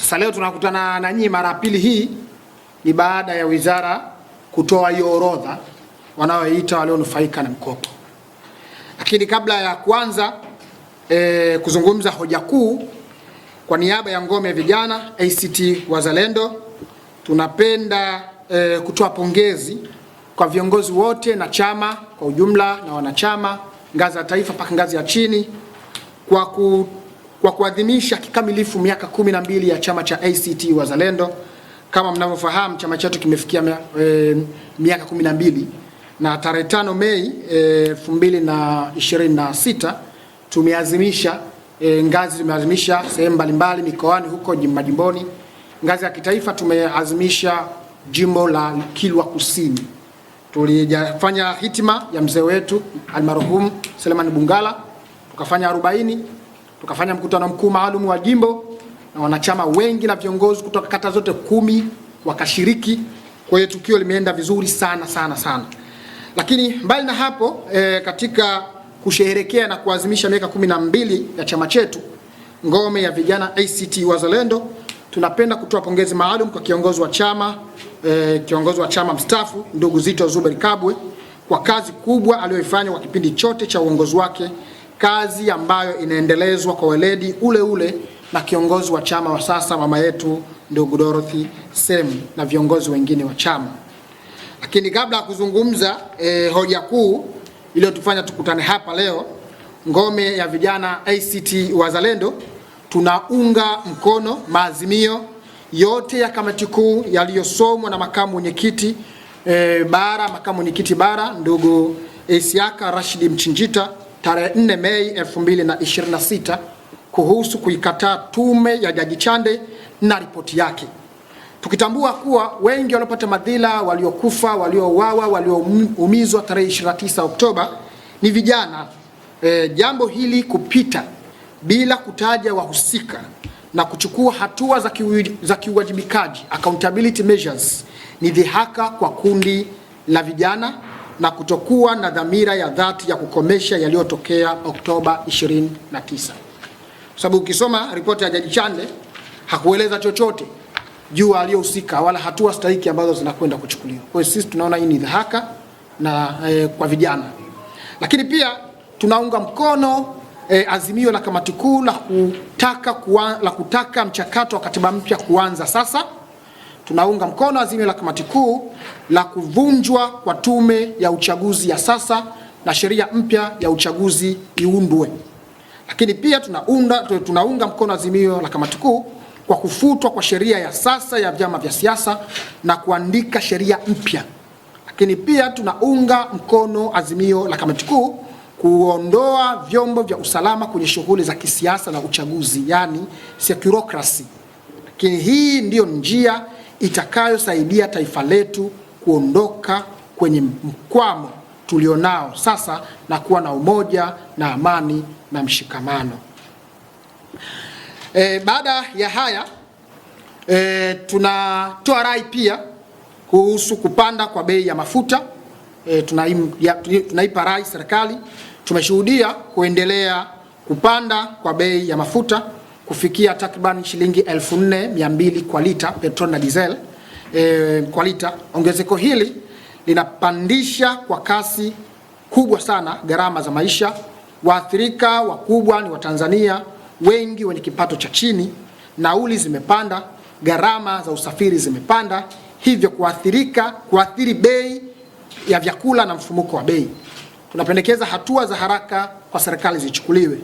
Sasa leo tunakutana na nyinyi mara pili. Hii ni baada ya wizara kutoa hiyo orodha wanaoita walionufaika na mkopo. Lakini kabla ya kuanza kuzungumza hoja kuu, kwa niaba ya ngome ya vijana ACT Wazalendo tunapenda kutoa pongezi kwa viongozi wote na chama kwa ujumla na wanachama ngazi ya taifa mpaka ngazi ya chini kwa kuadhimisha kikamilifu miaka 12 ya chama cha ACT Wazalendo. Kama mnavyofahamu, chama chetu kimefikia miaka 12 na tarehe 5 Mei 2026 tumeazimisha tumeazimisha sehemu mbalimbali mikoani huko majimboni. Ngazi ya kitaifa tumeazimisha jimbo la Kilwa Kusini. Tulifanya hitima ya mzee wetu almarhum Selemani Bungala, tukafanya 40, tukafanya mkutano mkuu maalum wa jimbo na wanachama wengi na viongozi kutoka kata zote 10 wakashiriki. Kwa hiyo tukio limeenda vizuri sana. Lakini mbali na hapo katika kusherehekea na kuadhimisha miaka 12 ya chama chetu ngome ya vijana ACT Wazalendo, tunapenda kutoa pongezi maalum kwa kiongozi wa chama mstaafu ndugu Zitto Zuberi Kabwe kwa kazi kubwa aliyoifanya kwa kipindi chote cha uongozi wake, kazi ambayo inaendelezwa kwa weledi ule na kiongozi wa chama wa sasa mama yetu ndugu Dorothy Semu na viongozi wengine wa chama. Lakini kabla ya kuzungumza hoja kuu iliyotufanya tukutane hapa leo, ngome ya vijana ACT Wazalendo tunaunga mkono maazimio yote ya kamati kuu yaliyosomwa na makamu mwenyekiti bara ndugu Isiaka Rashid Mchinjita tarehe 4 Mei 2026 kuhusu kuikataa tume ya Jaji Chande na ripoti yake, tukitambua kuwa wengi waliopata madhila, waliokufa, waliouawa, walioumizwa tarehe 29 Oktoba ni vijana. Jambo hili kupita bila kutaja wahusika na kuchukua hatua za kiuwajibikaji, accountability measures, ni dhihaka kwa kundi la vijana na kutokuwa na dhamira ya dhati ya kukomesha yaliyotokea Oktoba 29. Sababu ukisoma ripoti ya Jaji Chande hakueleza chochote juu aliyohusika wala hatua stahiki ambazo zinakwenda kuchukuliwa. Kwa hiyo sisi tunaona hii ni dhihaka na kwa vijana. Lakini pia tunaunga mkono azimio la kamati kuu la kutaka mchakato wa katiba mpya kuanza sasa. Tunaunga mkono azimio la kamati kuu la kuvunjwa kwa tume ya uchaguzi ya sasa na sheria mpya ya uchaguzi iundwe. Lakini pia tunaunga mkono azimio la kamati kuu kwa kufutwa kwa sheria ya sasa ya vyama vya siasa na kuandika sheria mpya. Lakini pia tunaunga mkono azimio la kamati kuu kuondoa vyombo vya usalama kwenye shughuli za kisiasa na uchaguzi, yani securocracy. Lakini hii ndiyo njia itakayosaidia taifa letu kuondoka kwenye mkwamo tulionao sasa na kuwa na umoja na amani na mshikamano. Baada ya haya tunatoa rai pia kuhusu kupanda kwa bei ya mafuta. Tunaipa rai serikali. Tumeshuhudia kuendelea kupanda kwa bei ya mafuta kufikia takriban shilingi 4200 kwa lita petrol na diesel kwa lita. Ongezeko hili linapandisha kwa kasi kubwa sana gharama za maisha. Waathirika wakubwa ni Watanzania wengi wenye kipato cha chini. Nauli zimepanda, gharama za usafiri zimepanda, hivyo kuathiri bei ya vyakula na mfumuko wa bei. Tunapendekeza hatua za haraka kwa serikali zichukuliwe.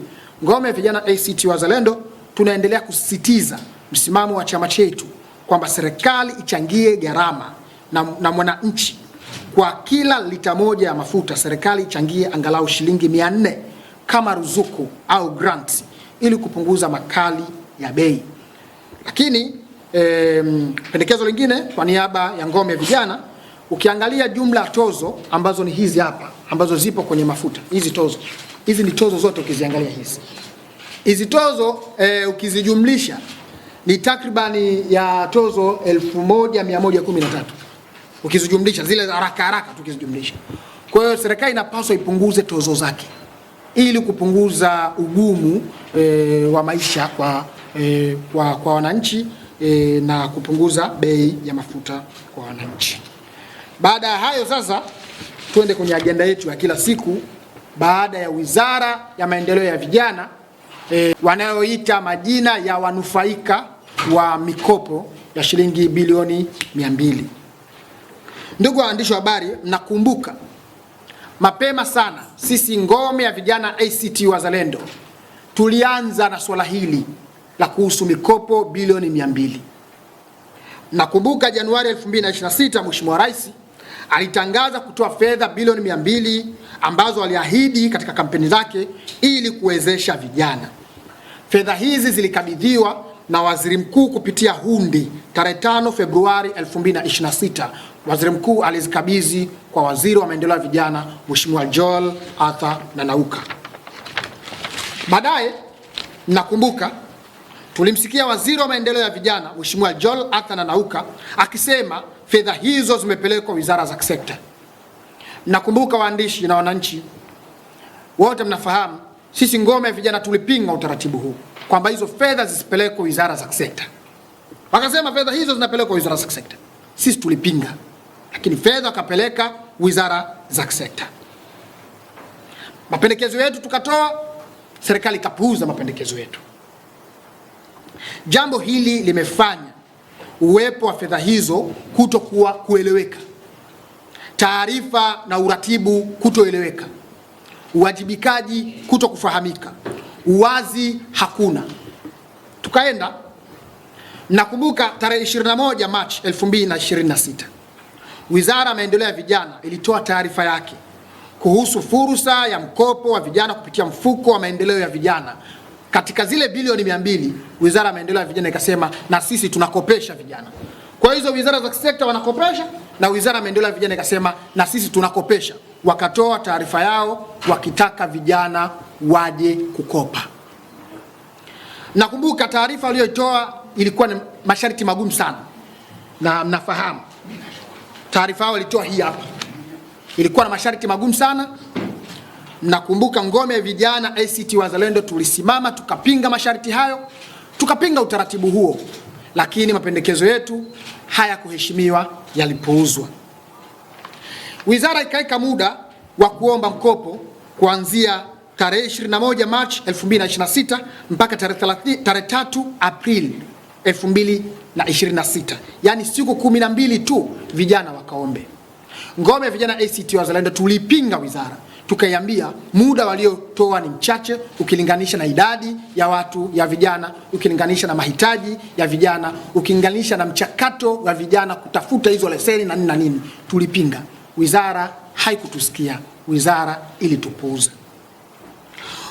Ngome ya vijana ACT Wazalendo tunaendelea kusisitiza msimamo wa chama chetu kwamba serikali ichangie gharama na mwananchi. Kwa kila lita moja ya mafuta serikali ichangie angalau shilingi 400 kama ruzuku au grants ili kupunguza makali ya bei. Lakini pendekezo lingine kwa niaba ya ngome ya vijana, ukiangalia jumla ya tozo ambazo ni hizi hapa ambazo zipo kwenye mafuta, hizi ni tozo zote ukiziangalia hizi tozo ukizijumlisha ni takribani ya tozo 1113 ukizijumlisha zile haraka tukizijumlisha. Kwa hiyo serikali inapaswa ipunguze tozo zake ili kupunguza ugumu wa maisha kwa wananchi na kupunguza bei ya mafuta kwa wananchi. Baada ya hayo sasa tuende kwenye agenda yetu ya kila siku. Baada ya Wizara ya Maendeleo ya Vijana wanayoita majina ya wanufaika wa mikopo ya shilingi bilioni 200. Ndugu waandishi wa habari, mnakumbuka mapema sana sisi ngome ya vijana ACT Wazalendo tulianza na swala hili la kuhusu mikopo bilioni 200. Nakumbuka Januari 2026 Mheshimiwa Rais alitangaza kutoa fedha bilioni 200 ambazo aliahidi katika kampeni zake ili kuwezesha vijana. Fedha hizi zilikabidhiwa na Waziri Mkuu kupitia hundi tarehe 5 Februari 2026. Waziri Mkuu alizikabidhi kwa Waziri wa Maendeleo ya Vijana Mheshimiwa Joel Arthur Nanauka. Baadaye nakumbuka tulimsikia Waziri wa Maendeleo ya Vijana Mheshimiwa Joel Arthur Nanauka akisema fedha hizo zimepelekwa wizara za kisekta. Nakumbuka waandishi na wananchi wote mnafahamu sisi ngome ya vijana tulipinga utaratibu huu kwamba hizo fedha zisipelekwe wizara za kisekta. Wakasema fedha hizo zinapelekwa wizara za kisekta. Sisi tulipinga, lakini fedha wakapeleka wizara za kisekta. Mapendekezo yetu tukatoa, serikali ikapuuza mapendekezo yetu. Jambo hili limefanya uwepo wa fedha hizo kutokuwa kueleweka, taarifa na uratibu kutoeleweka, uwajibikaji kutokufahamika, uwazi hakuna. Tukaenda, nakumbuka tarehe 21 Machi 2026 Wizara ya Maendeleo ya Vijana ilitoa taarifa yake kuhusu fursa ya mkopo wa vijana kupitia mfuko wa maendeleo ya vijana. Katika zile bilioni 200, Wizara ya Maendeleo ya Vijana ikasema na sisi tunakopesha vijana. Kwa hizo wizara za sekta wanakopesha na Wizara ya Maendeleo ya Vijana ikasema na sisi tunakopesha. Wakatoa taarifa yao wakitaka vijana waje kukopa. Nakumbuka taarifa aliyoitoa ilikuwa ni masharti magumu sana. Na mnafahamu taarifa yao ilitoa hii hapa. Ilikuwa na masharti magumu sana. Nakumbuka ngome ya vijana ACT Wazalendo tulisimama tukapinga masharti hayo, tukapinga utaratibu huo, lakini mapendekezo yetu hayakuheshimiwa, yalipuuzwa. Wizara ikaika muda wa kuomba mkopo kuanzia tarehe 21 Machi 2026 mpaka tarehe 3 Aprili 2026. Yaani siku 12 tu vijana wakaombe. Ngome ya vijana ACT Wazalendo tulipinga wizara. Tukaiambia muda waliotoa ni mchache ukilinganisha na idadi ya watu ya vijana, ukilinganisha na mahitaji ya vijana, ukilinganisha na mchakato wa vijana kutafuta hizo leseni na nini na nini. Tulipinga. Wizara haikutusikia. Wizara ilitupuuza.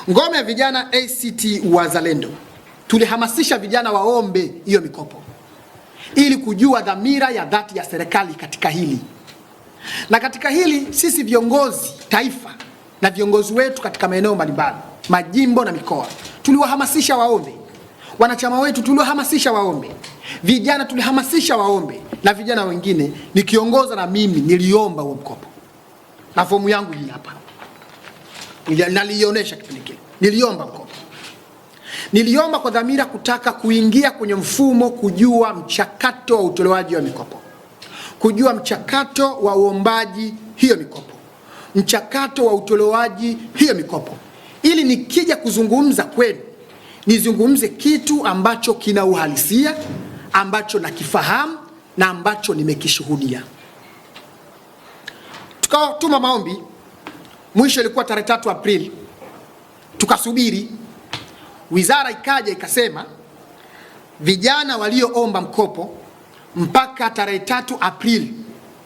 Ngome ya vijana ACT Wazalendo tulihamasisha vijana waombe hiyo mikopo ili kujua dhamira ya dhati ya serikali katika hili. Na katika hili sisi viongozi taifa na viongozi wetu katika maeneo mbalimbali, majimbo na mikoa, tuliwahamasisha waombe. Wanachama wetu tuliwahamasisha waombe. Vijana tulihamasisha waombe, na vijana wengine nikiongoza na mimi niliomba huo mkopo. Na fomu yangu hii hapa. Nalionyesha kipindi kile. Niliomba mkopo. Niliomba kwa dhamira kutaka kuingia kwenye mfumo, kujua mchakato wa utolewaji wa mikopo. Kujua mchakato wa uombaji hiyo mikopo, mchakato wa utolewaji hiyo mikopo, ili nikija kuzungumza kwenu nizungumze kitu ambacho kina uhalisia, ambacho nakifahamu na ambacho nimekishuhudia. Tukatuma maombi, mwisho ilikuwa tarehe 3 Aprili. Tukasubiri, wizara ikaja ikasema vijana walioomba mkopo mpaka tarehe 3 Aprili,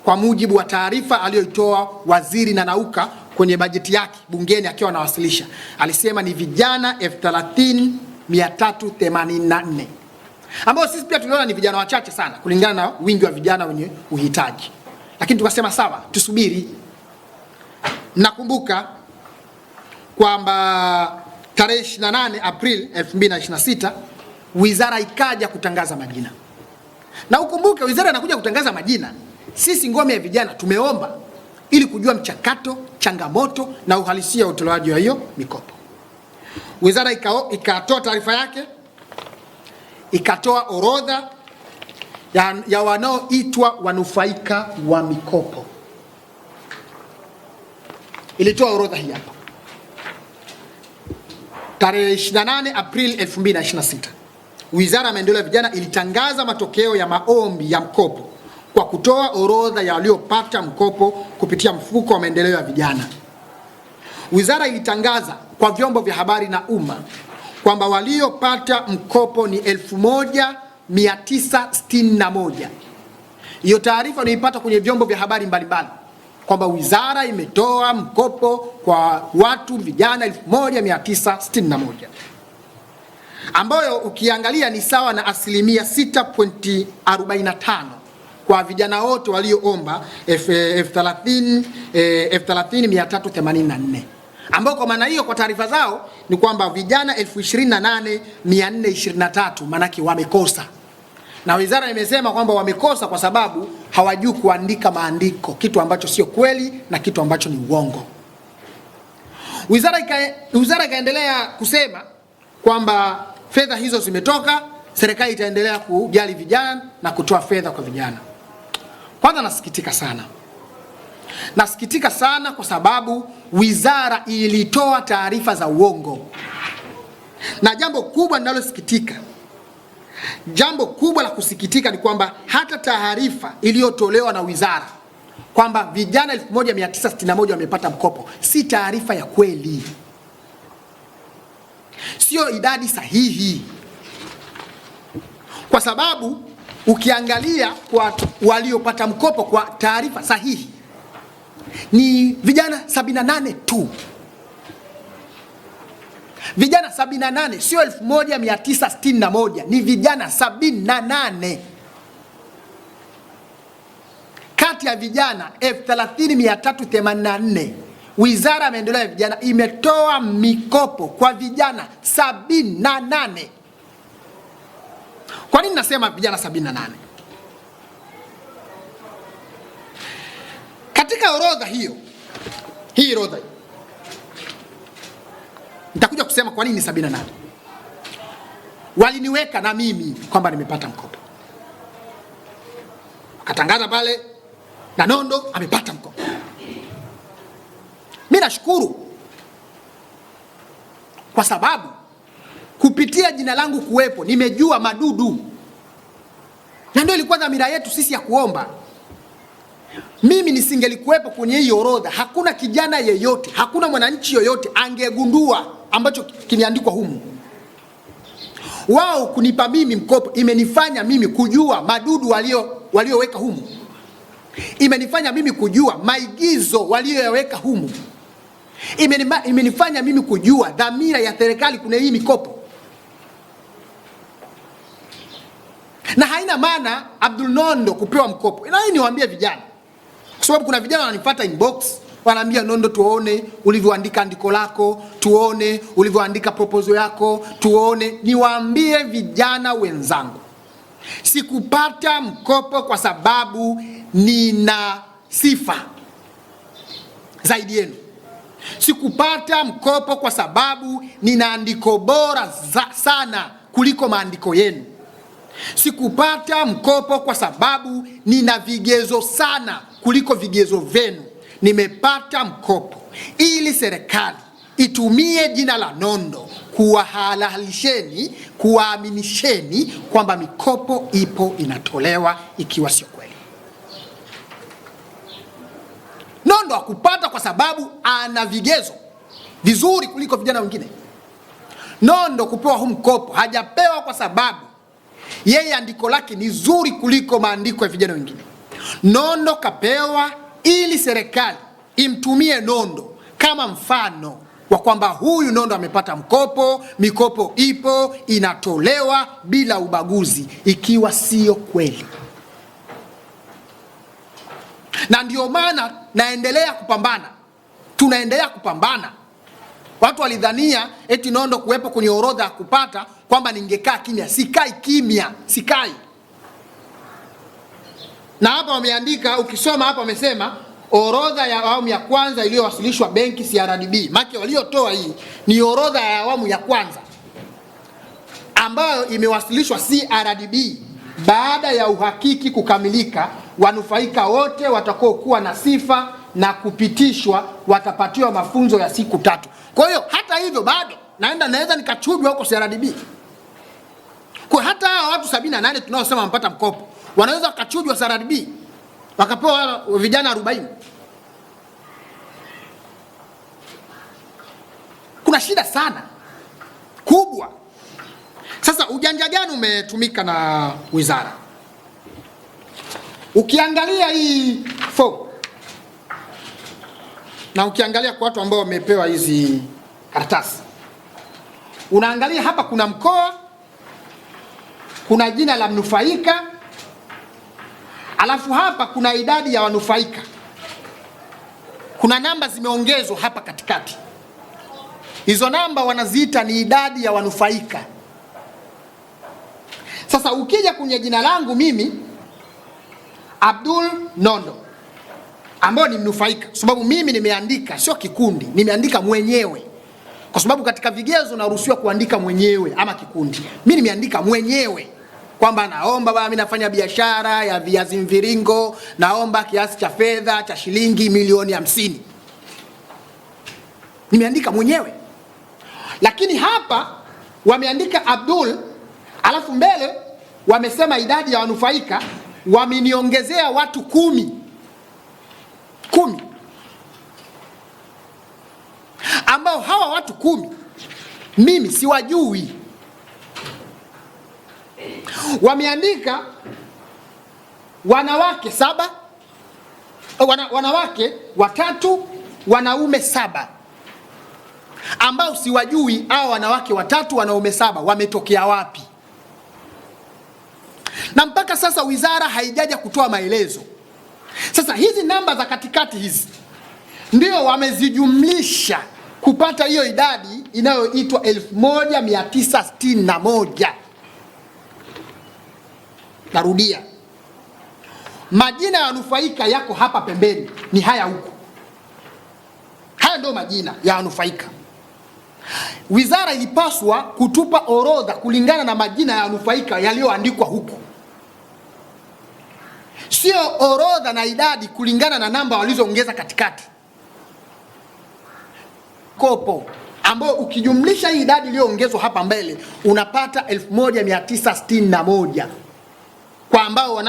kwa mujibu wa taarifa aliyoitoa Waziri Nanauka kwenye bajeti yake bungeni akiwa anawasilisha, alisema ni vijana 30,384, ambao sisi pia tuliona ni vijana wachache sana kulingana na wingi wa vijana wenye uhitaji, lakini tukasema sawa, tusubiri. Nakumbuka kwamba tarehe 28 Aprili 2026 wizara ikaja kutangaza majina. Na ukumbuke wizara inakuja kutangaza majina, sisi ngome ya vijana tumeomba ili kujua mchakato, changamoto na uhalisia wa utolewaji wa hiyo mikopo. Wizara ikatoa taarifa yake, ikatoa orodha ya wanaoitwa wanufaika wa mikopo. Ilitoa orodha hii hapa. Tarehe 28 Aprili 2026, Wizara ya Maendeleo ya Vijana ilitangaza matokeo ya maombi ya mkopo kwa kutoa orodha ya waliopata mkopo kupitia mfuko wa maendeleo ya vijana. Wizara ilitangaza kwa vyombo vya habari na umma kwamba waliopata mkopo ni 1961. Hiyo taarifa nilipata kwenye vyombo vya habari mbalimbali kwamba wizara imetoa mkopo kwa watu vijana 1961, ambayo ukiangalia ni sawa na asilimia 6.45 kwa vijana wote walioomba 30,384, ambao kwa maana hiyo kwa taarifa zao ni kwamba vijana 28,423 manake wamekosa. Na wizara imesema kwamba wamekosa kwa sababu hawajui kuandika maandiko, kitu ambacho sio kweli na kitu ambacho ni uongo. Wizara ikaendelea kusema kwamba fedha hizo zimetoka, serikali itaendelea kujali vijana na kutoa fedha kwa vijana. Kwanza nasikitika sana kwa sababu wizara ilitoa taarifa za uongo. Na jambo kubwa la kusikitika ni kwamba hata taarifa iliyotolewa na wizara kwamba vijana 1961 wamepata mkopo si taarifa ya kweli, sio idadi sahihi, kwa sababu ukiangalia kwa waliopata mkopo kwa taarifa sahihi ni vijana 78 tu. Vijana 78, sio 1961, ni vijana 78 kati ya vijana 30,384. Wizara ya Maendeleo ya Vijana imetoa mikopo kwa vijana 78. Kwa nini nasema vijana 78? Katika orodha hii orodha nitakuja kusema kwa nini 78. Waliniweka na mimi kwamba nimepata mkopo, wakatangaza pale na Nondo amepata mkopo. Mimi nashukuru kwa sababu kupitia jina langu kuwepo nimejua madudu, na ndio ilikuwa dhamira yetu sisi ya kuomba. Mimi nisingelikuwepo kwenye hii orodha, hakuna kijana yeyote, hakuna mwananchi yoyote angegundua ambacho kimeandikwa humu. Wao kunipa mimi mkopo imenifanya mimi kujua madudu walioweka humu, imenifanya mimi kujua maigizo walioyaweka humu, imenifanya mimi kujua dhamira ya serikali kuna hii mikopo. Na haina maana Abdul Nondo kupewa mkopo. Na hii niwaambie vijana, kwa sababu kuna vijana wananifuata inbox wanaambia, Nondo, tuone ulivyoandika andiko lako, tuone ulivyoandika proposal yako, tuone. Niwaambie vijana wenzangu, sikupata mkopo kwa sababu nina sifa zaidi yenu. Sikupata mkopo kwa sababu nina andiko bora sana kuliko maandiko yenu. Sikupata mkopo kwa sababu nina vigezo sana kuliko vigezo vyenu. Nimepata mkopo ili serikali itumie jina la Nondo kuwahalalisheni, kuwaaminisheni kwamba mikopo ipo inatolewa, ikiwa sio kweli. Nondo hakupata kwa sababu ana vigezo vizuri kuliko vijana wengine. Nondo kupewa huu mkopo hajapewa kwa sababu yeye andiko lake ni zuri kuliko maandiko ya vijana wengine. Nondo kapewa ili serikali imtumie Nondo kama mfano wa kwamba huyu Nondo amepata mkopo, mikopo ipo inatolewa bila ubaguzi, ikiwa sio kweli. Na ndio maana tunaendelea kupambana. Watu walidhania eti Nondo kuwepo kwenye orodha ya kupata kwamba ningekaa kimya. Sikai kimya, sikai. Na hapa wameandika, ukisoma hapa wamesema orodha ya awamu ya kwanza iliyowasilishwa benki CRDB. Maki waliotoa hii ni orodha ya awamu ya kwanza ambayo imewasilishwa CRDB baada ya uhakiki kukamilika, wanufaika wote watakao kuwa na sifa na kupitishwa watapatiwa mafunzo ya siku 3. Kwa hiyo hata hivyo bado naweza nikachujwa huko CRDB. Kwa hata hao watu 78 tunaosema wampata mkopo wanaweza wakachujwa CRDB wakapewa vijana 40. Kuna shida sana kubwa. Sasa ujanja gani umetumika na wizara? Ukiangalia hii fomu na ukiangalia kwa watu ambao wamepewa hizi karatasi, unaangalia hapa kuna mkoa, kuna jina la mnufaika, alafu hapa kuna idadi ya wanufaika, kuna namba zimeongezwa hapa katikati. Hizo namba wanaziita ni idadi ya wanufaika. Sasa ukija kwenye jina langu mimi Abdul Nondo, ambao ni mnufaika, kwa sababu mimi nimeandika, sio kikundi, nimeandika mwenyewe, kwa sababu katika vigezo naruhusiwa kuandika mwenyewe ama kikundi. Mimi nimeandika mwenyewe kwamba naomba bwana, mimi nafanya biashara ya viazi mviringo, naomba kiasi cha fedha cha shilingi milioni 50. Nimeandika mwenyewe. Lakini hapa wameandika Abdul, alafu mbele wamesema idadi ya wanufaika, wameniongezea watu 10 ambao hawa watu 10 mimi siwajui. Wameandika wanawake 7, wanawake 3, wanaume 7, ambao siwajui hao wanawake 3, wanaume 7 wametokea wapi. Na mpaka sasa wizara haijaja kutoa maelezo. Sasa hizi namba za katikati hizi ndio wamezijumlisha kupata hiyo idadi inayoitwa 1961. Narudia, majina ya wanufaika yako hapa pembeni, ni haya huku. Haya ndio majina ya wanufaika. Wizara ilipaswa kutupa orodha kulingana na majina ya wanufaika yaliyoandikwa huku, sio orodha na idadi kulingana na namba walizoongeza katikati. Kopo ambao ukijumlisha hii idadi iliyoongezwa hapa mbele unapata 1961, kwa ambao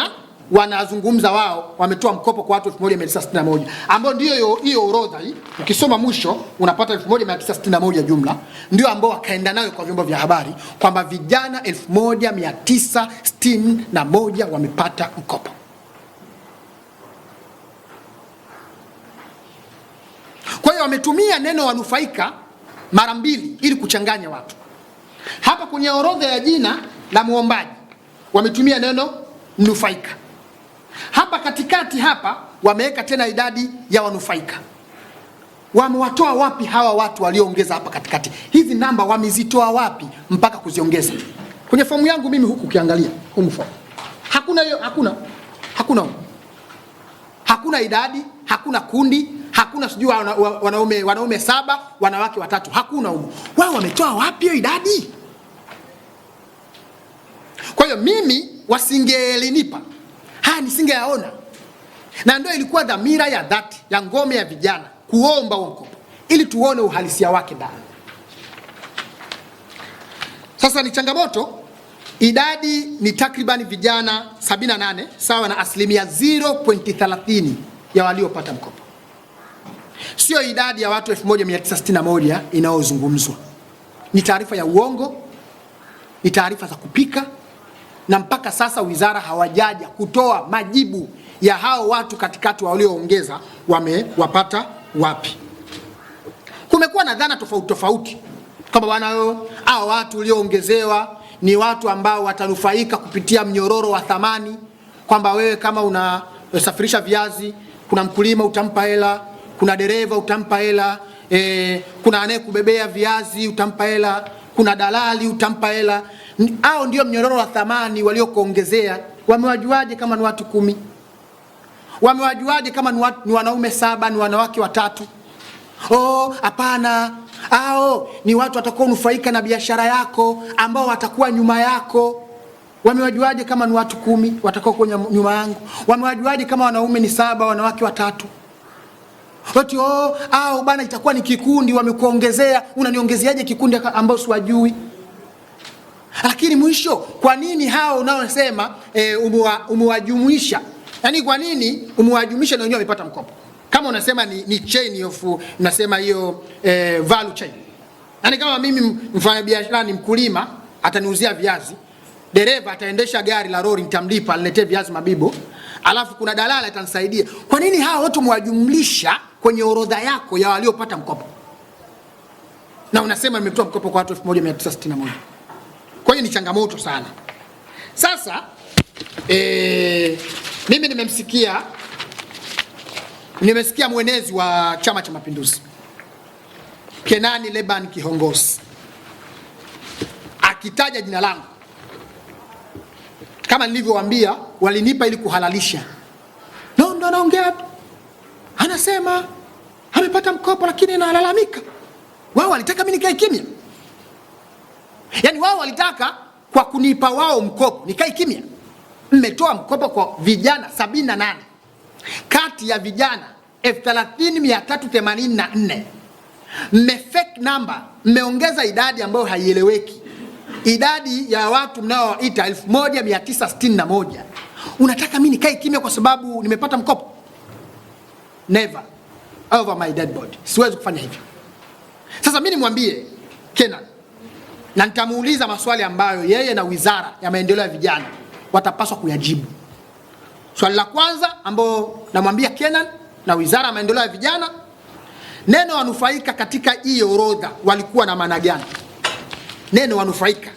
wanazungumza wao wametoa mkopo kwa watu 1961, ambao ndio hiyo orodha hii. Ukisoma mwisho unapata 1961 jumla, ndio ambao wakaenda nayo kwa vyombo vya habari kwamba vijana 1961 wamepata mkopo. Kwa hiyo wametumia neno wanufaika mara 2 ili kuchanganya watu. Hapa kwenye orodha ya jina la muombaji wametumia neno mnufaika. Hapa katikati hapa wameweka tena idadi ya wanufaika. Wamewatoa wapi hawa watu walioongeza hapa katikati? Hizi namba wamezitoa wapi mpaka kuziongeza? Kwenye fomu yangu mimi huku ukiangalia humu fomu, hakuna hiyo, hakuna idadi, hakuna kundi, hakuna sijui wanaume 7, wanawake 3, hakuna huko. Wao wametoa wapi hiyo idadi? Kwa hiyo mimi wasingelinipa haya nisingeyaona, na ndio ilikuwa dhamira ya dhati ya ngome ya vijana kuomba mkopo ili tuone uhalisia wake ndani. Sasa ni changamoto. Idadi ni takriban vijana 78, sawa na asilimia 0.30 ya waliopata mkopo. Sio idadi ya watu 1961 inayozungumzwa. Ni taarifa ya uongo, ni taarifa za kupika, na mpaka sasa wizara hawajaja kutoa majibu ya hao watu katikati walioongeza wamewapata wapi. Kumekuwa na dhana tofauti kwamba bwana hao watu walioongezewa ni watu ambao watanufaika kupitia mnyororo wa thamani, kwamba wewe kama unasafirisha viazi, kuna mkulima utampa hela, kuna dereva utampa hela, kuna anayekubebea viazi utampa hela, kuna dalali utampa hela. Hao ndio mnyororo wa thamani waliokuongezea. Wamewajuaje kama ni watu 10? Wamewajuaje kama ni wanaume 7, ni wanawake 3? Hapana, hao ni watu watakao nufaika na biashara yako, ambao watakuwa nyuma yako. Wamewajuaje kama ni watu 10 watakao kwenye nyuma yangu? Wamewajuaje kama wanaume ni 7 wanawake 3? Oti au bana itakuwa ni kikundi wamekuongezea, unaniongezeaje kikundi ambao siwajui? Lakini mwisho, kwa nini hao unaosema umewajumuisha? Yaani kwa nini umewajumuisha na wenyewe wamepata mkopo? Kama unasema ni chain of, unasema hiyo value chain. Yaani kama mimi mfanyabiashara ni mkulima, ataniuzia viazi, dereva ataendesha gari la lori, nitamlipa aniletee viazi Mabibo, alafu kuna dalala itanisaidia. Kwa nini hao wote mwajumlisha kwenye orodha yako ya waliopata mkopo? Na unasema nimetoa mkopo kwa watu 1961. Kwa hiyo ni changamoto sana. Sasa mimi nimesikia mwenezi wa Chama cha Mapinduzi Kenani Leban Kihongosi akitaja jina langu. Kama nilivyowaambia, walinipa ili kuhalalisha. Ndo anaongea tu. Anasema amepata mkopo lakini analalamika. Wao walitaka mimi nikae kimya. Yaani wao walitaka kwa kunipa wao mkopo nikae kimya. Mmetoa mkopo kwa vijana 78. Kati ya vijana 30,384. Fake number, mmeongeza idadi ambayo haieleweki. Idadi ya watu mnaoita 1961. Unataka mimi nikae kimya kwa sababu nimepata mkopo? Never. Over my dead body. Siwezi kufanya hivyo. Sasa mimi nimwambie Kenan, na nitamuuliza maswali ambayo yeye na Wizara ya Maendeleo ya Vijana watapaswa kuyajibu. Swali la kwanza ambao namwambia Kenan na Wizara ya Maendeleo ya Vijana, neno wanufaika katika hii orodha walikuwa na maana gani? Neno wanufaika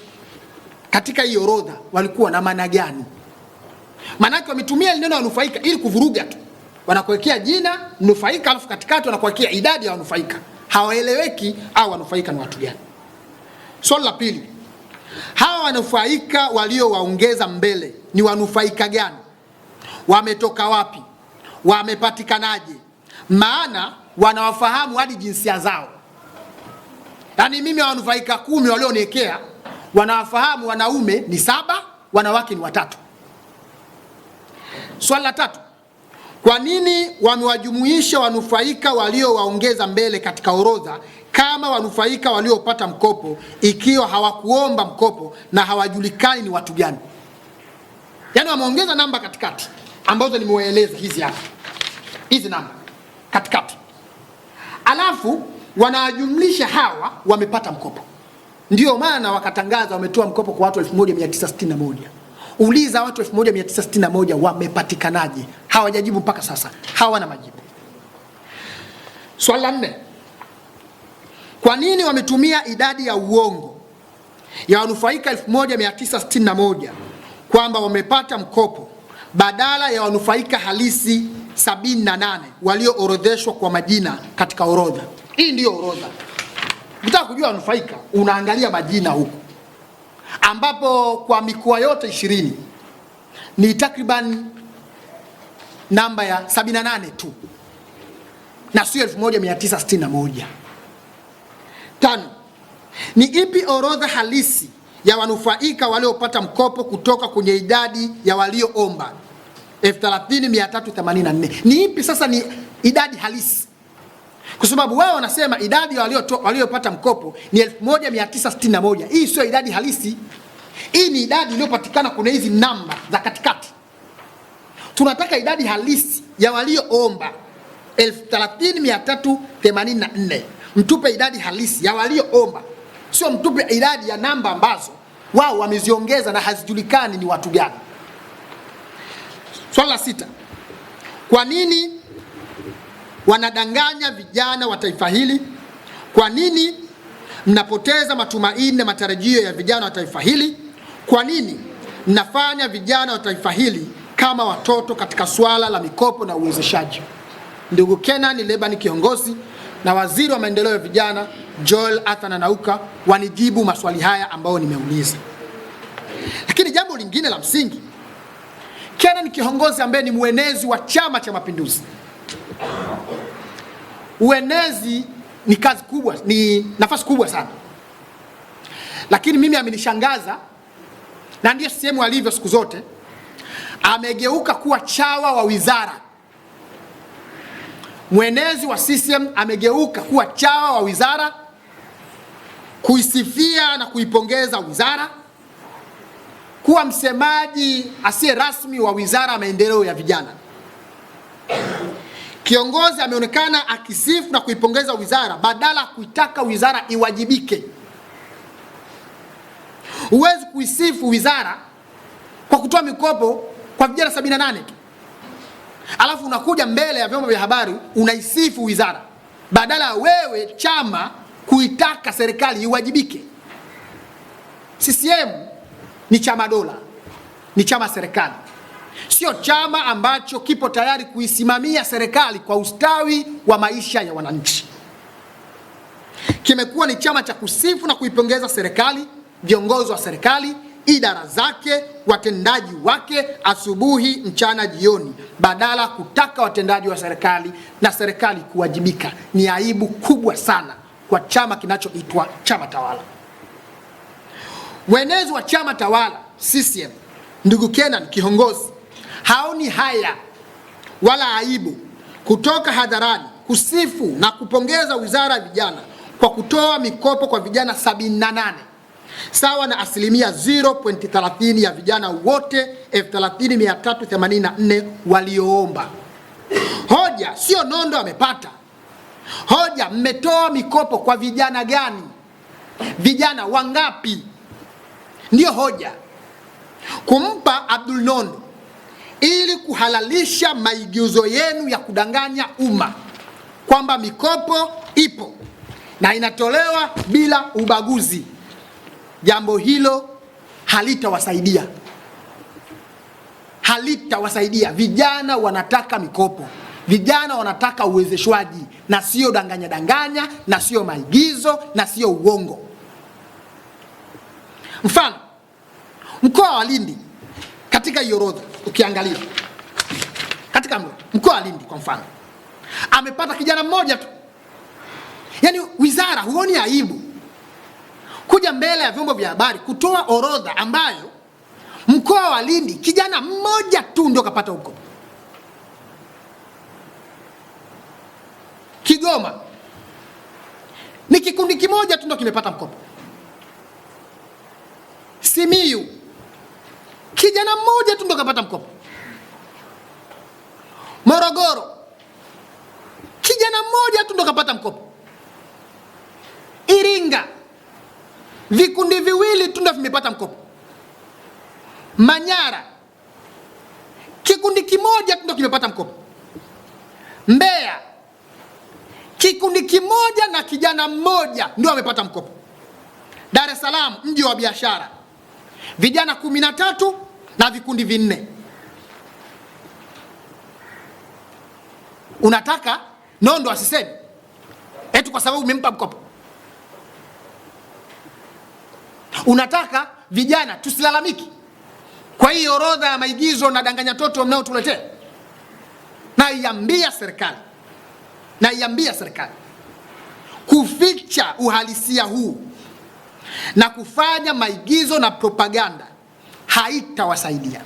katika hii orodha walikuwa na maana gani? Maanake wametumia neno wanufaika ili kuvuruga tu. Wanakuwekea jina mnufaika alafu katikati wanakuwekea idadi ya wanufaika. Hawaeleweki au wanufaika ni watu gani. Swali la pili, hawa wanufaika waliowaongeza mbele ni wanufaika gani? Wametoka wapi? Wamepatikanaje? Maana wanawafahamu hadi jinsia zao. Yaani mimi wanufaika 10 walioniwekea wanawafahamu wanaume ni 7, wanawake ni 3. Swali la tatu, kwa nini wamewajumuisha wanufaika waliowaongeza mbele katika orodha kama wanufaika waliopata mkopo ikiwa hawakuomba mkopo na hawajulikani ni watu gani? Yaani wameongeza namba katikati ambazo nimewaeleza hizi hapa. Hizi namba katikati. Alafu wanajumlisha hawa wamepata mkopo. Ndio maana wakatangaza wametoa mkopo kwa watu 1961. Uliza watu 1961 wamepatikanaje? Hawajajibu mpaka sasa. Hawana majibu. Swali la 4. Kwa nini wametumia idadi ya uongo ya wanufaika 1961 kwamba wamepata mkopo badala ya wanufaika halisi 78 walioorodheshwa kwa majina katika orodha? Hii ndio orodha. Ukitaka kujua wanufaika unaangalia majina huku, ambapo kwa mikoa yote 20 ni takriban namba ya 78 tu na sio 1961. 5. Ni ipi orodha halisi ya wanufaika waliopata mkopo kutoka kwenye idadi ya walioomba 30,384? Ni ipi sasa ni idadi halisi? Kwa sababu wao wanasema idadi ya waliopata mkopo ni 1961. Hii sio idadi halisi. Hii ni idadi iliyopatikana kuna hizi namba za katikati. Tunataka idadi halisi ya walioomba 30,384. Mtupe idadi halisi ya walioomba. Sio mtupe idadi ya namba ambazo wao wameziongeza na hazijulikani ni watu gani. Swali la 6. Kwa nini wanadanganya vijana wa taifa hili? Kwa nini mnapoteza matumaini na matarajio ya vijana wa taifa hili? Kwa nini mnafanya vijana wa taifa hili kama watoto katika swala la mikopo na uwezeshaji? Ndugu Kenani Leban Kihongosi na Waziri wa Maendeleo ya Vijana Joel Athana Nauka wanijibu maswali haya ambayo nimeuliza. Lakini jambo lingine la msingi, Kenani Kihongosi ambaye ni mwenezi wa Chama cha Mapinduzi. Uenezi ni kazi kubwa, ni nafasi kubwa sana. Lakini mimi amenishangaza na ndiyo CCM alivyo siku zote, amegeuka kuwa chawa wa wizara. Mwenezi wa CCM amegeuka kuwa chawa wa wizara, kuisifia na kuipongeza wizara, kuwa msemaji asiye rasmi wa wizara ya maendeleo ya vijana. Kiongozi ameonekana akisifu na kuipongeza wizara badala ya kuitaka wizara iwajibike. Huwezi kuisifu wizara kwa kutoa mikopo kwa vijana 78 tu, alafu unakuja mbele ya vyombo vya habari unaisifu wizara badala ya wewe chama kuitaka serikali iwajibike. CCM ni chama dola, ni chama serikali, sio chama ambacho kipo tayari kuisimamia serikali kwa ustawi wa maisha ya wananchi. Kimekuwa ni chama cha kusifu na kuipongeza serikali, viongozi wa serikali, idara zake, watendaji wake, asubuhi, mchana, jioni, badala kutaka watendaji wa serikali na serikali kuwajibika. Ni aibu kubwa sana kwa chama kinachoitwa chama tawala. Mwenezi wa chama tawala CCM ndugu Kenan Kihongosi haoni haya wala aibu kutoka hadharani kusifu na kupongeza wizara ya vijana kwa kutoa mikopo kwa vijana 78 sawa na asilimia 0.30 ya vijana wote 30,384 walioomba. Hoja sio nondo amepata. Hoja, mmetoa mikopo kwa vijana gani? Vijana wangapi? Ndiyo hoja. Kumpa Abdul Nondo ili kuhalalisha maigizo yenu ya kudanganya umma kwamba mikopo ipo na inatolewa bila ubaguzi. Jambo hilo halitawasaidia. Halitawasaidia. Vijana wanataka mikopo. Vijana wanataka uwezeshwaji na sio danganya na sio maigizo na sio uongo. Mfano, mkoa wa Lindi katika hiyo orodha ukiangalia, katika mkoa wa Lindi kwa mfano, amepata kijana mmoja tu. Yaani wizara huoni aibu kuja mbele ya vyombo vya habari kutoa orodha ambayo mkoa wa Lindi kijana mmoja tu ndio kapata huko. Kigoma ni kikundi kimoja tu ndio kimepata mkopo. Simiyu kijana mmoja tu ndio kapata mkopo. Morogoro kijana mmoja tu ndio kapata mkopo. Iringa vikundi viwili tu ndio vimepata mkopo. Manyara kikundi kimoja tu ndio kimepata mkopo. Mbeya kikundi kimoja na kijana mmoja ndio amepata mkopo. Dar es Salaam mji wa biashara, vijana 13 na vikundi 4. Unataka Nondo asiseme eti kwa sababu umempa mkopo? Unataka vijana tusilalamiki kwa hiyo orodha ya maigizo na danganya toto mnaotuletea? Naiambia serikali kuficha uhalisia huu na kufanya maigizo na propaganda haitawasaidia.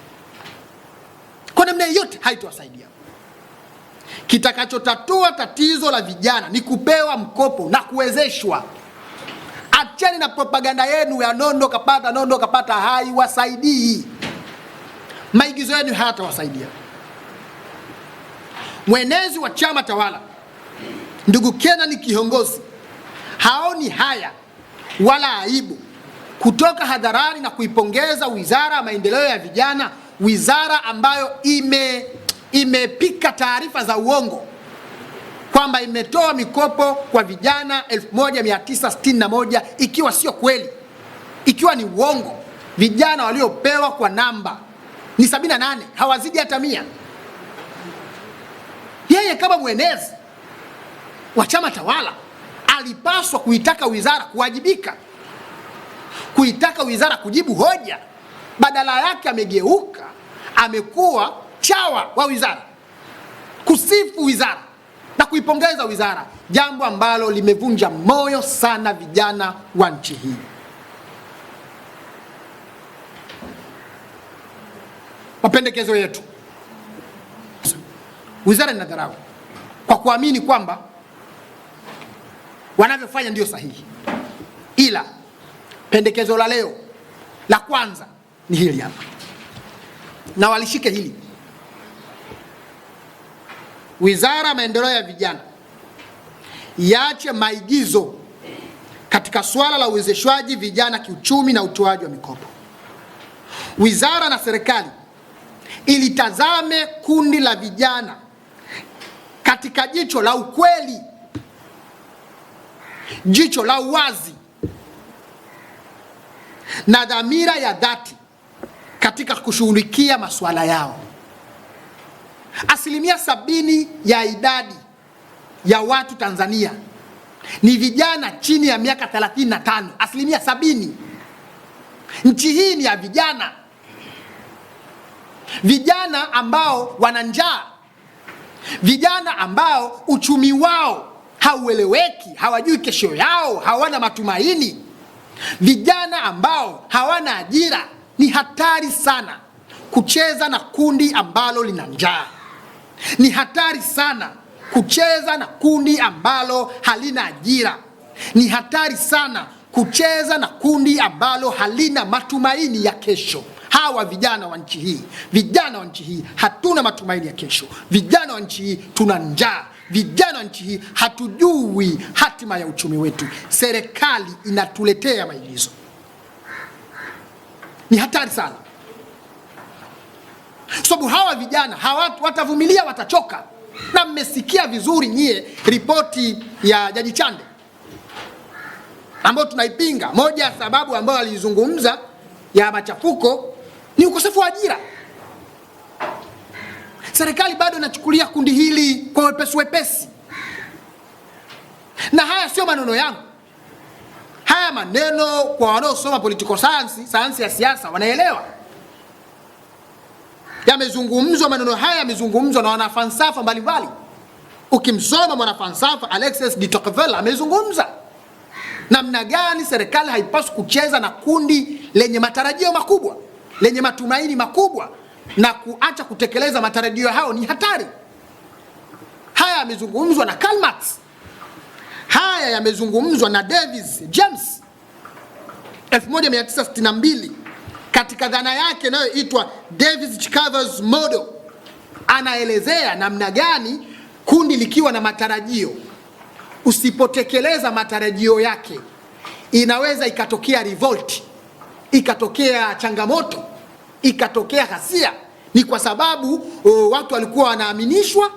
Kwa namna yote haitawasaidia. Kitakachotatua tatizo la vijana ni kupewa mkopo na kuwezeshwa. Acheni na propaganda yenu ya Nondo kapata, haiwasaidii. Maigizo yenu hayatawasaidia. Mwenezi wa chama tawala ndugu Kenan Kihongosi haoni haya wala aibu kutoka hadharani na kuipongeza wizara ya maendeleo ya vijana, wizara ambayo imepika taarifa za uongo kwamba imetoa mikopo kwa vijana 1961 ikiwa sio kweli, ikiwa ni uongo. Vijana waliopewa kwa namba ni 78, hawazidi hata 100. Yeye kama mwenezi wa chama tawala alipaswa kuitaka wizara kuwajibika, kuitaka wizara kujibu hoja. Badala yake amegeuka, amekuwa chawa wa wizara, kusifu wizara na kuipongeza wizara, jambo ambalo limevunja moyo sana vijana wa nchi hii. mapendekezo yetu, wizara inadharau kwa kuamini kwamba wanavyofanya ndio sahihi. Ila pendekezo la leo la kwanza ni hili hapa, na walishike hili. Wizara ya Maendeleo ya Vijana iache maigizo katika swala la uwezeshwaji vijana kiuchumi na utoaji wa mikopo. Wizara na serikali ilitazame kundi la vijana katika jicho la ukweli, jicho la uwazi na dhamira ya dhati katika kushughulikia masuala yao. 70% ya idadi ya watu Tanzania ni vijana chini ya miaka 35. 70%. Nchi hii ni ya vijana, vijana ambao wana njaa, vijana ambao uchumi wao haueleweki, hawajui kesho yao, hawana matumaini, vijana ambao hawana ajira. Ni hatari sana kucheza na kundi ambalo lina njaa. Ni hatari sana kucheza na kundi ambalo halina ajira. Ni hatari sana kucheza na kundi ambalo halina matumaini ya kesho. Hawa vijana wa nchi hii, vijana wa nchi hii hatuna matumaini ya kesho. Vijana wa nchi hii tuna njaa. Vijana wa nchi hii hatujui hatima ya uchumi wetu. Serikali inatuletea maigizo. Ni hatari sana, sababu hawa vijana watavumilia, watachoka. Na mmesikia vizuri nyie ripoti ya Jaji Chande ambayo tunaipinga. Moja ya sababu ambayo alizungumza ya machafuko ni ukosefu wa ajira. Serikali bado inachukulia kundi hili kwa wepesi. Na haya sio maneno yangu. Haya maneno kwa wanaosoma political science, sayansi ya siasa, wanaelewa. Yamezungumzwa, maneno haya yamezungumzwa na wanafalsafa mbalimbali. Ukimsoma mwanafalsafa Alexis de Tocqueville amezungumza namna gani serikali haipaswi kucheza na kundi lenye matarajio makubwa, lenye matumaini makubwa, na kuacha kutekeleza matarajio hao ni hatari. Haya yamezungumzwa na Karl Marx. Haya yamezungumzwa na Davis James 1962 katika dhana yake inayoitwa Davis-Chicago's model. Anaelezea namna gani kundi likiwa na matarajio, usipotekeleza matarajio yake, inaweza ikatokea revolt, ikatokea changamoto, ikatokea ghasia. Ni kwa sababu watu walikuwa wanaaminishwa,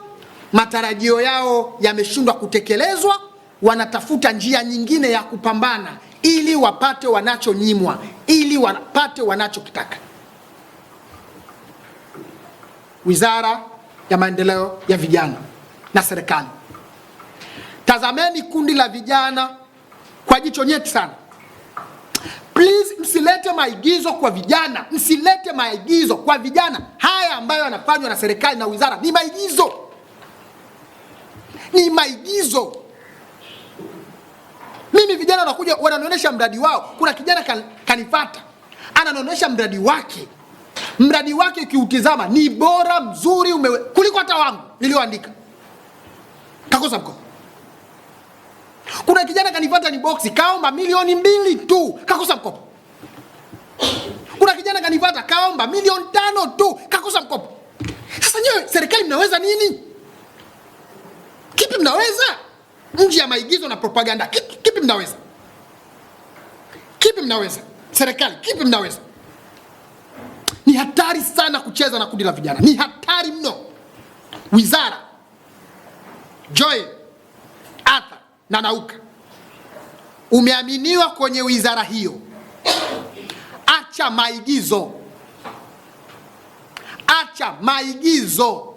matarajio yao yameshindwa kutekelezwa, wanatafuta njia nyingine ya kupambana ili wapate wanachonyimwa, ili wapate wanachokitaka. Wizara ya Maendeleo ya Vijana na serikali, tazameni kundi la vijana kwa jicho nyeti sana. Please, msilete maigizo kwa vijana, msilete maigizo kwa vijana. Haya ambayo yanafanywa na serikali na wizara ni maigizo, ni maigizo. Mimi vijana wanakuja wananionyesha mradi wao. Kuna kijana kanifata ananionyesha mradi wake. Mradi wake ukiutizama ni bora, mzuri, kuliko hata wangu nilioandika. Kakosa mkopo. Kuna kijana kanifata ni boxi, kaomba milioni 2 tu, kakosa mkopo. Kuna kijana kanifata kaomba milioni 5 tu, kakosa mkopo. Sasa nyewe serikali mnaweza nini? Kipi mnaweza? Nje ya maigizo na propaganda, kipi mnaweza? Kipi mnaweza? Serikali, kipi mnaweza? Ni hatari sana kucheza na kundi la vijana. Ni hatari mno. Wizara, Joy, Arthur na Nauka, umeaminiwa kwenye wizara hiyo. Acha maigizo. Acha maigizo.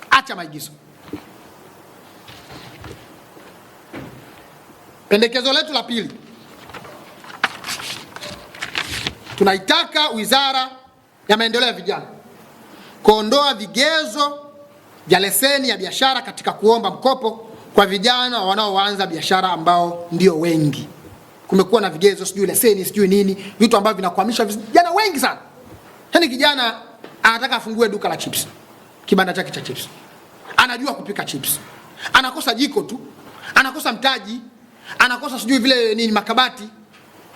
Acha maigizo. Pendekezo letu la pili, tunaitaka Wizara ya Maendeleo ya Vijana kuondoa vigezo vya leseni ya biashara katika kuomba mkopo kwa vijana wanaoanza biashara ambao ndio wengi. kumekuwa na vigezo, sijui leseni, sijui nini, vitu ambavyo vinakwamisha vijana wengi sana. Yaani kijana anataka afungue duka la chips, kibanda chake cha chips, anajua kupika chips, anakosa jiko tu, anakosa mtaji, anakosa sijui vile nini makabati,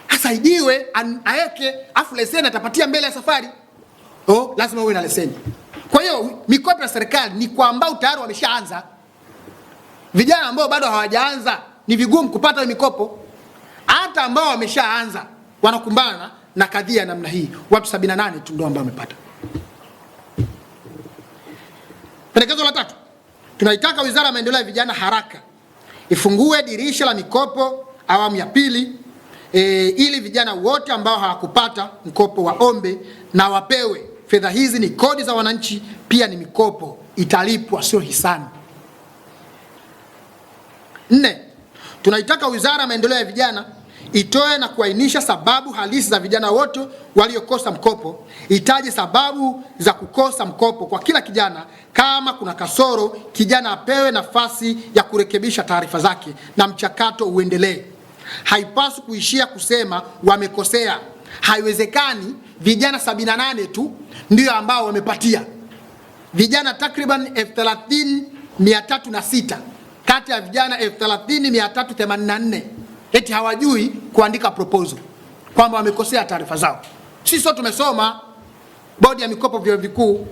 asaidiwe aeke, afu leseni atapatia mbele ya safari. Lazima uwe na leseni. Kwa hiyo mikopo ya serikali ni kwa ambao tayari wameshaanza. Vijana ambao bado hawajaanza ni vigumu kupata mikopo. Hata ambao wameshaanza wanakumbana na kadhia namna hii. Watu 78 tu ndio ambao wamepata. Pendekezo la 3. Tunaitaka Wizara ya Maendeleo ya Vijana haraka ifungue dirisha la mikopo awamu ya pili, ili vijana wote ambao hawakupata mkopo waombe na wapewe. Fedha hizi ni kodi za wananchi, pia ni mikopo, italipwa, sio hisani. 4. Tunaitaka Wizara ya Maendeleo ya Vijana itoe na kuainisha sababu halisi za vijana wote waliokosa mkopo. Itaje sababu za kukosa mkopo kwa kila kijana. Kama kuna kasoro, kijana apewe nafasi ya kurekebisha taarifa zake na mchakato uendelee. Haipaswi kuishia kusema wamekosea. Haiwezekani vijana 78 tu ndio ambao wamepatia. Vijana takriban 30,306 kati ya vijana 30,384 eti hawajui kuandika proposal kwamba wamekosea taarifa zao. Sisi sote tumesoma bodi ya mikopo vyuo vikuu.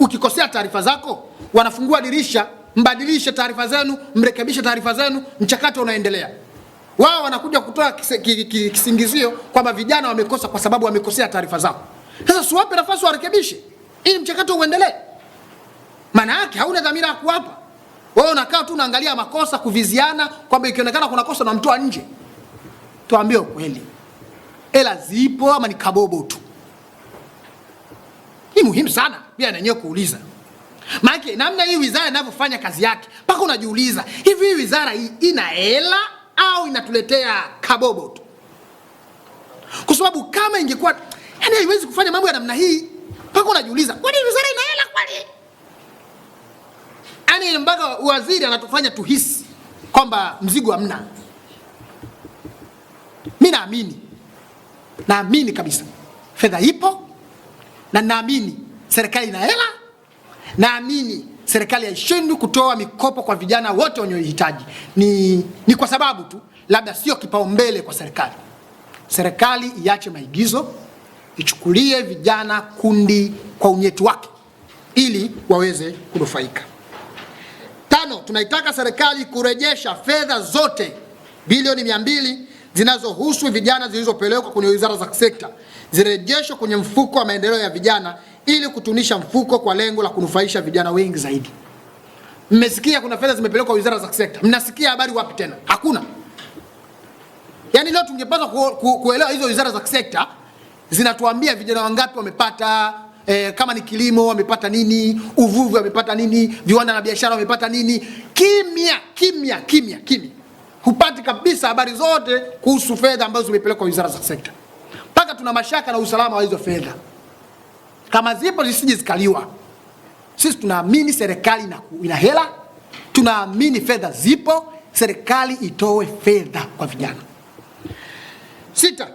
Ukikosea taarifa zako, wanafungua dirisha, mbadilishe taarifa zenu, mrekebishe taarifa zenu, mchakato unaendelea. Wao wanakuja kutoa kisingizio kwamba vijana wamekosa kwa sababu wamekosea taarifa zao. Sasa siwape nafasi warekebishe ili mchakato uendelee. Maana yake hauna dhamira ya kuwapa. Wewe unakaa tu unaangalia makosa, kuviziana kwamba ikionekana kuna kosa na mtoa nje. Tuambie ukweli. Hela zipo ama ni kabobo tu? Ni muhimu sana pia na nyewe kuuliza. Maana namna hii wizara inavyofanya kazi yake, mpaka unajiuliza, hivi hii wizara hii ina hela au inatuletea kabobo tu? Kwa sababu kama ingekuwa, yani haiwezi kufanya mambo ya namna hii, mpaka unajiuliza, kwa nini wizara ina hela kwani? Yaani mpaka waziri anatufanya tuhisi kwamba mzigo hamna. Mimi naamini kabisa fedha ipo, na naamini serikali ina hela, naamini serikali haishindwi kutoa mikopo kwa vijana wote wanaohitaji. Ni kwa sababu tu labda sio kipaumbele kwa serikali. Serikali iache maigizo, ichukulie vijana kundi kwa unyeti wake ili waweze kunufaika. 5. Tunaitaka serikali kurejesha fedha zote bilioni 200 zinazohusu vijana zilizopelekwa kwenye wizara za sekta, zirejeshwe kwenye mfuko wa maendeleo ya vijana ili kutunisha mfuko kwa lengo la kunufaisha vijana wengi zaidi. Mmesikia kuna fedha zimepelekwa wizara za sekta. Mnasikia habari wapi tena? Hakuna. Yaani leo tungepaswa kuelewa hizo wizara za sekta zinatuambia vijana wangapi wamepata, kama ni kilimo wamepata nini, uvuvi wamepata nini, viwanda na biashara wamepata nini. Kimya. Hupati kabisa habari zote kuhusu fedha ambazo zimepelekwa wizara za sekta. Mpaka tuna mashaka na usalama wa hizo fedha. Kama zipo zisije zikaliwa. Sisi tunaamini serikali ina hela, tunaamini fedha zipo, serikali itoe fedha kwa vijana. 6.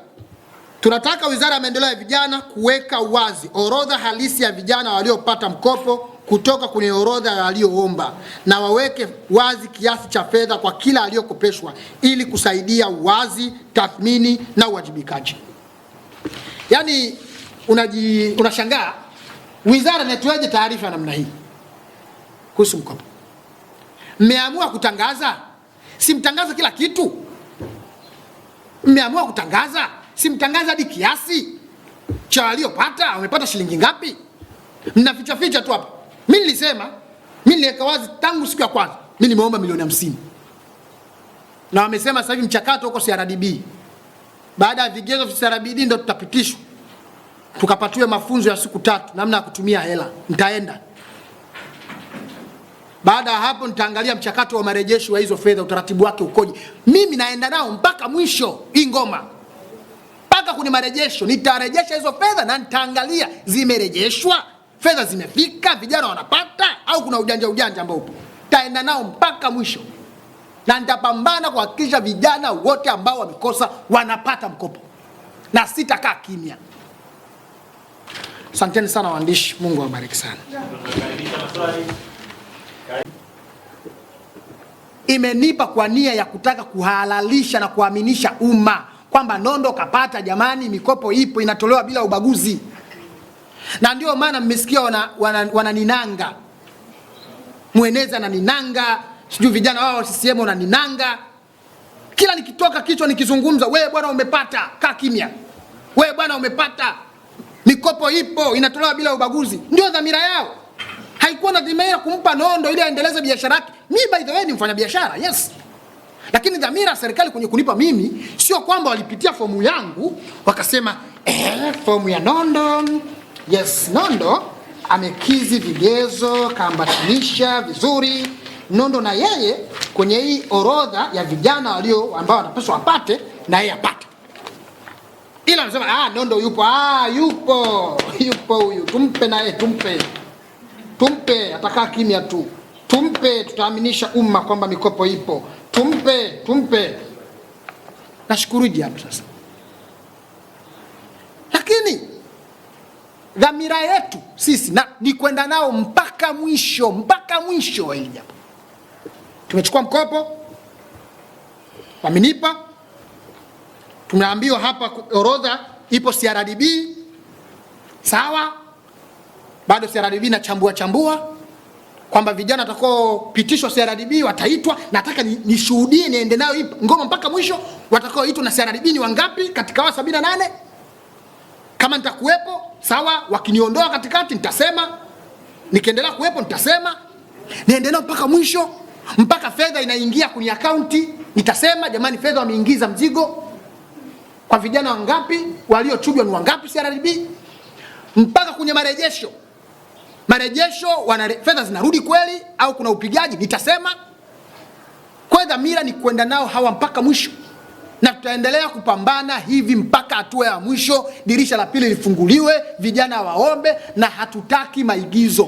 Tunataka Wizara ya Maendeleo ya Vijana kuweka wazi orodha halisi ya vijana waliopata mkopo kutoka kwenye orodha ya walioomba, na waweke wazi kiasi cha fedha kwa kila aliyokopeshwa ili kusaidia wazi, tathmini na uwajibikaji. Yaani unashangaa wizara inatoaje taarifa namna hii kuhusu mkopo? Mmeamua kutangaza, si mtangaza kila kitu. Mmeamua kutangaza, si mtangaza hadi kiasi cha waliopata, wamepata shilingi ngapi. Mnaficha tu hapa. Mimi niliweka wazi tangu siku ya kwanza. Mimi nimeomba milioni 50. Na wamesema sasa hivi mchakato huko CRDB. Baada ya vigezo vya CRDB ndio tutapitishwa. Tukapatiwe mafunzo ya siku 3 namna ya kutumia hela. Nitaenda. Baada ya hapo nitaangalia mchakato wa marejesho wa hizo fedha, utaratibu wake ukoje. Mimi naenda nao mpaka mwisho hii ngoma. Mpaka kwenye marejesho nitarejesha hizo fedha na nitaangalia zimerejeshwa, fedha zimefika, vijana wanapata au kuna ujanja ambao upo. Taenda nao mpaka mwisho. na nitapambana kuhakikisha vijana wote ambao wamekosa wanapata mkopo, na sitakaa kimya. Asanteni sana waandishi, Mungu awabariki sana. Imenipa kwa nia ya kutaka kuhalalisha na kuaminisha umma kwamba Nondo kapata, jamani, mikopo ipo, inatolewa bila ubaguzi. Na ndio maana mmesikia wananinanga, Mweneza na ninanga, sijui vijana wao CCM wananinanga. Kila nikitoka kichwa nikizungumza, wewe bwana umepata, kaa kimya. Wewe bwana umepata, mikopo ipo, inatolewa bila ubaguzi. Ndio dhamira yao. Haikuwa na dhamira kumpa Nondo ili aendeleze biashara yake. Mimi by the way ni mfanya biashara, yes. Lakini dhamira ya serikali kwenye kunipa mimi sio kwamba walipitia fomu yangu wakasema fomu ya Nondo, yes, Nondo amekizi vigezo, kaambatanisha vizuri, Nondo na yeye kwenye hii orodha ya vijana ambao wanapaswa wapate, na yeye apate. Ila wanasema Nondo yupo, yupo huyu, tumpe na yeye, tumpe, atakaa kimya tu. Tumpe, tutaaminisha umma kwamba mikopo ipo. Tumpe. Nashukuruje hapo sasa. Lakini dhamira yetu sisi ni kwenda nao mpaka mwisho hili jambo. Tumechukua mkopo, wamenipa, tumeambiwa hapa orodha ipo CRDB, sawa. Bado CRDB na chambua kwamba vijana watakao pitishwa CRDB wataitwa. Nataka nishuhudie, niende nayo ngoma mpaka mwisho. Watakaoitwa na CRDB ni wangapi katika wao 78? Kama nitakuwepo sawa, wakiniondoa katikati nitasema, nikiendelea kuwepo nitasema, niende nao mpaka mwisho, mpaka fedha inaingia kwenye akaunti nitasema, jamani, fedha wameingiza mzigo kwa vijana wangapi, waliochujwa ni wangapi CRDB, mpaka kwenye marejesho fedha zinarudi kweli au kuna upigaji nitasema. Kwa dhamira ni kwenda nao hawa mpaka mwisho, na tutaendelea kupambana hivi mpaka hatua ya mwisho, dirisha la pili lifunguliwe, vijana waombe. Na hatutaki maigizo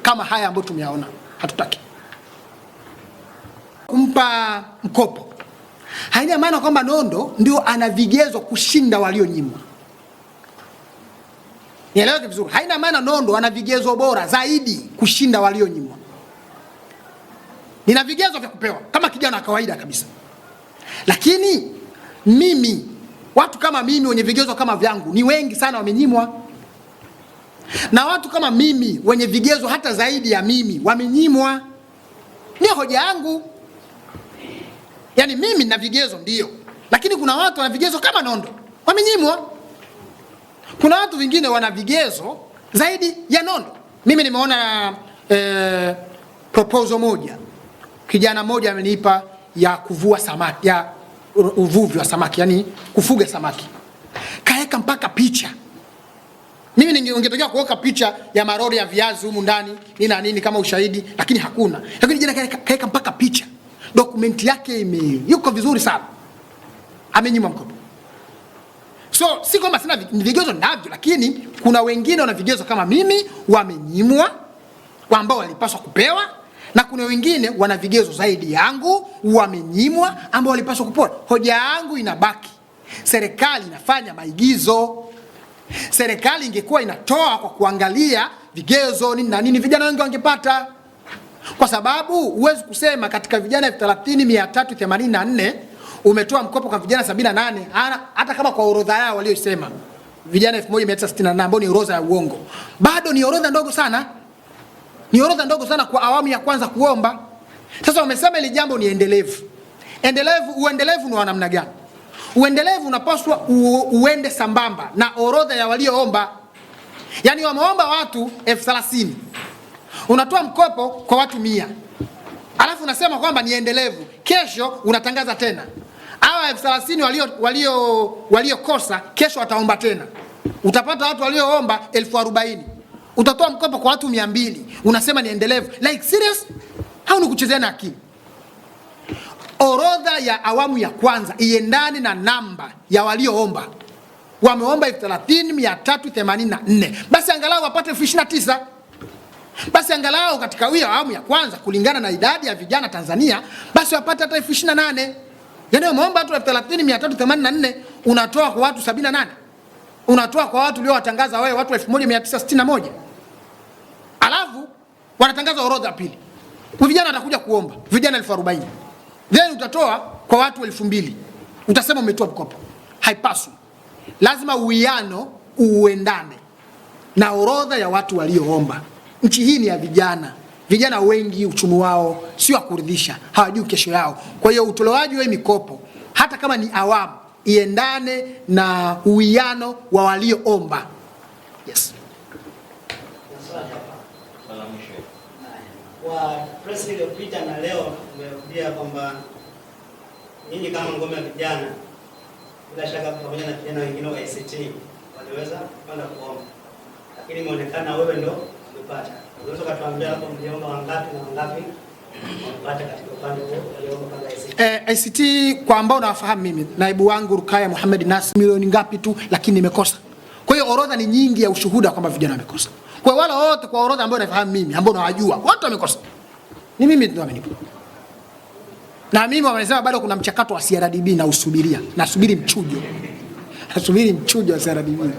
kama haya ambayo tumeyaona. Hatutaki kumpa mkopo. Haina maana kwamba Nondo ndio ana vigezo kushinda walionyimwa. Nieleweke vizuri. Haina maana Nondo ana vigezo bora zaidi kushinda walionyimwa. Nina vigezo vya kupewa kama kijana wa kawaida kabisa. Lakini watu kama mimi wenye vigezo kama vyangu ni wengi sana wamenyimwa. Na watu kama mimi wenye vigezo hata zaidi ya mimi wamenyimwa. Ni hoja yangu. Yaani mimi nina vigezo ndio, lakini kuna watu wana vigezo kama Nondo wamenyimwa. Kuna watu wengine wana vigezo zaidi ya Nondo. Mimi nimeona proposal moja, kijana mmoja amenipa ya kuvua samaki, ya uvuvi wa samaki, yani kufuga samaki. Kaeka mpaka picha. Mimi ningetaka kuweka picha ya marori ya viazi humu ndani, nini kama ushahidi, lakini hakuna. Lakini jana kaeka mpaka picha. Dokumenti yake yuko vizuri sana. Amenyimwa mkopo. So si kwamba sina vigezo navyo, lakini kuna wengine wana vigezo kama mimi wamenyimwa, ambao walipaswa kupewa, na kuna wengine wana vigezo zaidi yangu wamenyimwa, ambao walipaswa kupewa. Hoja yangu inabaki, serikali inafanya maigizo. Serikali ingekuwa inatoa kwa kuangalia vigezo nini, vijana wengi wangepata. Kwa sababu huwezi kusema katika vijana 30,384 umetoa mkopo kwa vijana 78, hata kama kwa orodha yao waliosema vijana 1968 ambao ni orodha ya uongo, bado ni orodha ndogo sana. Ni orodha ndogo sana kwa awamu ya kwanza kuomba. Sasa wamesema ile jambo ni endelevu. Uendelevu ni wa namna gani? Uendelevu unapaswa uende sambamba na orodha ya walioomba. Yaani wameomba watu 30,000. Unatoa mkopo kwa watu 100. Alafu unasema kwamba ni endelevu. Kesho unatangaza tena. Hawa 30,000 waliokosa kesho wataomba tena. Utapata watu walioomba 40,000. Utatoa mkopo kwa watu 200. Unasema ni endelevu. Like serious? Hao ni kuchezea na akili. Orodha ya awamu ya kwanza iendane na namba ya walioomba. Wameomba 30,384. Basi angalau wapate 29. basi angalau katika awamu ya kwanza kulingana na idadi ya vijana Tanzania basi wapate hata 28,000. Yaani umeomba watu 30,384 unatoa kwa watu 78. Unatoa kwa watu uliowatangaza wewe watu 1961. Alafu wanatangaza orodha pili. Vijana watakuja kuomba, vijana 40,000. Then utatoa kwa watu 2,000. Utasema umetoa mkopo. Haipaswi. Lazima uwiano uendane na orodha ya watu walioomba. Nchi hii ni ya vijana. Vijana wengi uchumi wao sio wa kuridhisha, hawajui kesho yao. Kwa hiyo utolewaji wa mikopo hata kama ni awamu iendane na uwiano wa walioomba. Yes. Kwa press iliyopita na leo umerudia kwamba nyinyi kama ngome ya vijana bila shaka pamoja na vijana wengine wa ACT waliweza kwenda kuomba, lakini imeonekana wewe ndio umepata. Unaweza kutuambia hapo mliomba wangapi na wangapi wamepata katika upande huo waliomba pale ACT? ACT kwa ambao nawafahamu mimi, naibu wangu Rukaya Mohamed Nasir milioni ngapi tu, lakini nimekosa. Kwa hiyo orodha ni nyingi ya ushuhuda kwamba vijana wamekosa. Kwa wale wote kwa orodha ambao nafahamu mimi, ambao nawajua, wote wamekosa. Ni mimi ndio amenipa. Na mimi wamesema bado kuna mchakato wa CRDB na usubiria. Nasubiri mchujo. Nasubiri mchujo wa CRDB.